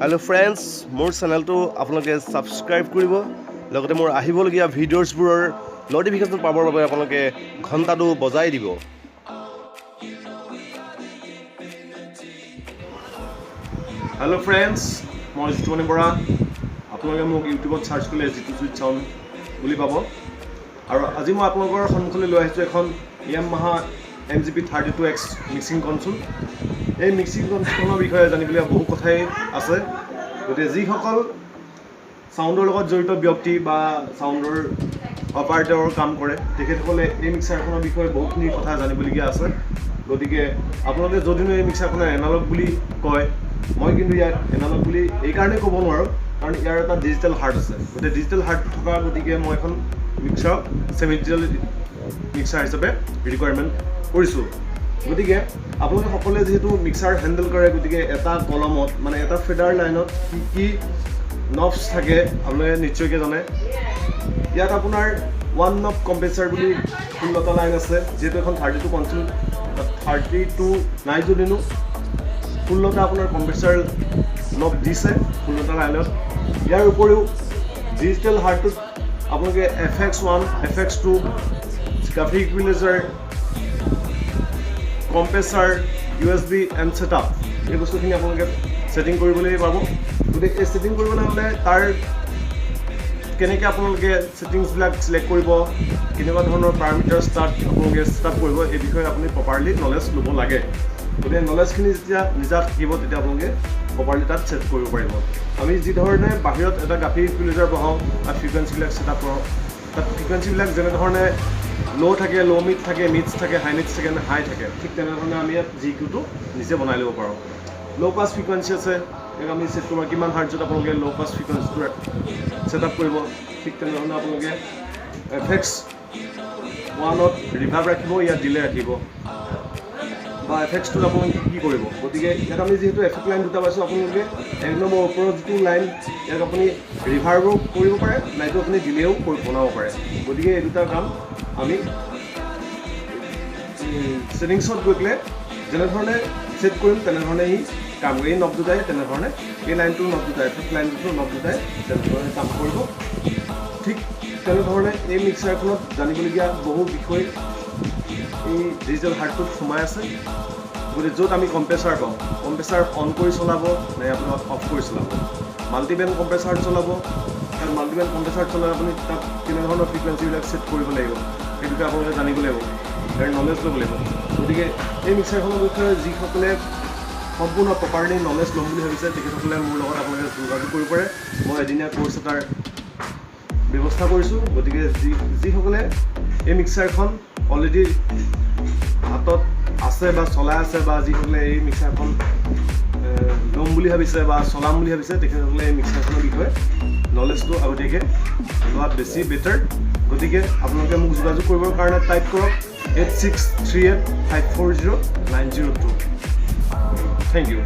Hello friends, মোৰ চেনেলটো আপোনালোকে সাবস্ক্ৰাইব কৰিব লগতে মোৰ আহিবলগীয়া ভিডিঅ'ছবোৰৰ নটিফিকেশ্যন পাবৰ বাবে আপোনালোকে ঘণ্টাটো বজাই দিব। Hello friends, মই জিতুমণি বৰা। আপোনালোকে মোক ইউটিউবত সাৰ্চ কৰিলে জিতু সুইট চাউণ্ড বুলি পাব। আৰু আজি মই আপোনালোকৰ সন্মুখলৈ লৈ আহিছোঁ এখন Yamaha MGP 32X mixing console. এই মিক্সিং কনসোলৰ বিষয়ে জানিবলৈ বহু কথাই আছে। গতিকে যিসকল সাউণ্ডৰ লগত জড়িত ব্যক্তি বা সাউণ্ডৰ অপাৰেটৰৰ কাম কৰে তেখেতসকলে এই মিক্সাৰখনৰ বিষয়ে বহুখিনি কথা জানিবলগীয়া আছে। গতিকে আপোনালোকে যদিও এই মিক্সাৰখনৰ এনালগ বুলি কয়, মই কিন্তু ইয়াক এনালগ বুলি এই কাৰণে ক'ব নোৱাৰোঁ কাৰণ ইয়াৰ এটা ডিজিটেল হাৰ্ট আছে। গতিকে ডিজিটেল হাৰ্ট থকা গতিকে মই এখন মিক্সাৰক ছেমি ডিজিটেল মিক্সাৰ হিচাপে ৰিকুৱাৰমেণ্ট কৰিছোঁ। গতিকে আপোনালোকে সকলোৱে যেহেতু মিক্সাৰ হেণ্ডেল কৰে, গতিকে এটা কলমত মানে এটা ফেডাৰ লাইনত কি নবছ থাকে আপোনালোকে নিশ্চয়কৈ জানে। ইয়াত আপোনাৰ ওৱান নব কম্প্ৰেছাৰ বুলি 16টা লাইন আছে। যিহেতু এখন 32 কনসোল 32 নাই যদিনো 16টা আপোনাৰ কম্প্ৰেছাৰ নব দিছে 16টা লাইনত। ইয়াৰ উপৰিও ডিজিটেল হাৰ্টটোত আপোনালোকে FX1, FX2, graphic equaliser, compressor, USB and setup এই বস্তুখিনি আপোনালোকে ছেটিং কৰিবলৈ পাব। গতিকে এই ছেটিং কৰিবলৈ হ'লে তাৰ কেনেকৈ আপোনালোকে ছেটিংছবিলাক ছিলেক্ট কৰিব, কেনেকুৱা ধৰণৰ পাৰামিটাৰ আপোনালোকে ছেটআপ কৰিব, এই বিষয়ে আপুনি প্ৰপাৰলি নলেজ ল'ব লাগে। গতিকে নলেজখিনি যেতিয়া নিজা থাকিব তেতিয়া আপোনালোকে প্ৰপাৰলি তাত ছেট কৰিব পাৰিব। আমি যি ধৰণে বাহিৰত এটা গ্ৰাফিক ইকুৱেলাইজাৰ বহাওঁ তাত ফ্ৰিকুৱেঞ্চিবিলাক ছেটআপ কৰোঁ, তাত ফ্ৰিকুৱেঞ্চিবিলাক যেনেধৰণে ল' থাকে, ল' মিড থাকে, মিডছ থাকে, হাই মিডছ থাকে, হাই থাকে, ঠিক তেনেধৰণে আমি ইয়াত GQ-টো নিজে বনাই ল'ব পাৰোঁ। ল' পাছ ফ্ৰিকুৱেঞ্চি আছে, ইয়াক আমি ছেট কৰিব কিমান হাৰ্টজত আপোনালোকে ল' পাছ ফ্ৰিকুৱেঞ্চিটো ছেটআপ কৰিব। ঠিক তেনেধৰণে আপোনালোকে FX1ত ৰিভাৰ্ব ৰাখিব, ইয়াত ডিলে ৰাখিব বা FX2ত আপোনালোকে কি কৰিব। গতিকে ইয়াত আমি যিহেতু FX লাইন দুটা পাইছোঁ, আপোনালোকে এক নম্বৰ ওপৰৰ যিটো লাইন ইয়াক আপুনি ৰিভাৰ্বো কৰিব পাৰে, নাইতো আপুনি ডিলেও বনাব পাৰে। গতিকে এই দুটা কাম আমি ছেটিংছত গৈ পেলাই যেনেধৰণে ছেট কৰিম তেনেধৰণে সি কাম কৰি এই নব দুটাই তেনেধৰণে এই লাইনটোৰ নব দুটাই FX লাইনটোৰ নব দুটাই তেনেধৰণে কাম কৰিব। ঠিক তেনেধৰণে এই মিক্সাৰখনত জানিবলগীয়া বহু বিষয় এই ডিজিটেল হাৰ্টটোত সোমাই আছে। গতিকে য'ত আমি কম্প্ৰেছাৰ পাওঁ, কম্প্ৰেছাৰ অন কৰি চলাব নে আপোনাৰ অফ কৰি চলাব, মাল্টিবেণ্ড কম্প্ৰেছাৰ চলাব, কাৰণ মাল্টিবেণ্ড কম্প্ৰেছাৰ চলাই আপুনি তাত কেনেধৰণৰ ফ্ৰিকুৱেঞ্চিবিলাক ছেট কৰিব লাগিব সেই দুটা আপোনালোকে জানিব লাগিব, ইয়াৰ নলেজ ল'ব লাগিব। গতিকে এই মিক্সাৰখনৰ বিষয়ে যিসকলে সম্পূৰ্ণ প্ৰপাৰলি নলেজ ল'ম বুলি ভাবিছে তেখেতসকলে মোৰ লগত আপোনালোকে যোগাযোগ কৰিব পাৰে। মই এদিনীয়া কোৰ্চ এটাৰ ব্যৱস্থা কৰিছোঁ। গতিকে যিসকলে এই মিক্সাৰখন অলৰেডি হাতত আছে বা চলাই আছে বা যিসকলে এই মিক্সাৰখন ল'ম বুলি ভাবিছে বা চলাম বুলি ভাবিছে তেখেতসকলে এই মিক্সাৰখনৰ বিষয়ে নলেজটো আগতীয়াকৈ লোৱাত বেছি বেটাৰ। গতিকে আপোনালোকে মোক যোগাযোগ কৰিবৰ কাৰণে টাইপ কৰক 8638540902। Thank U.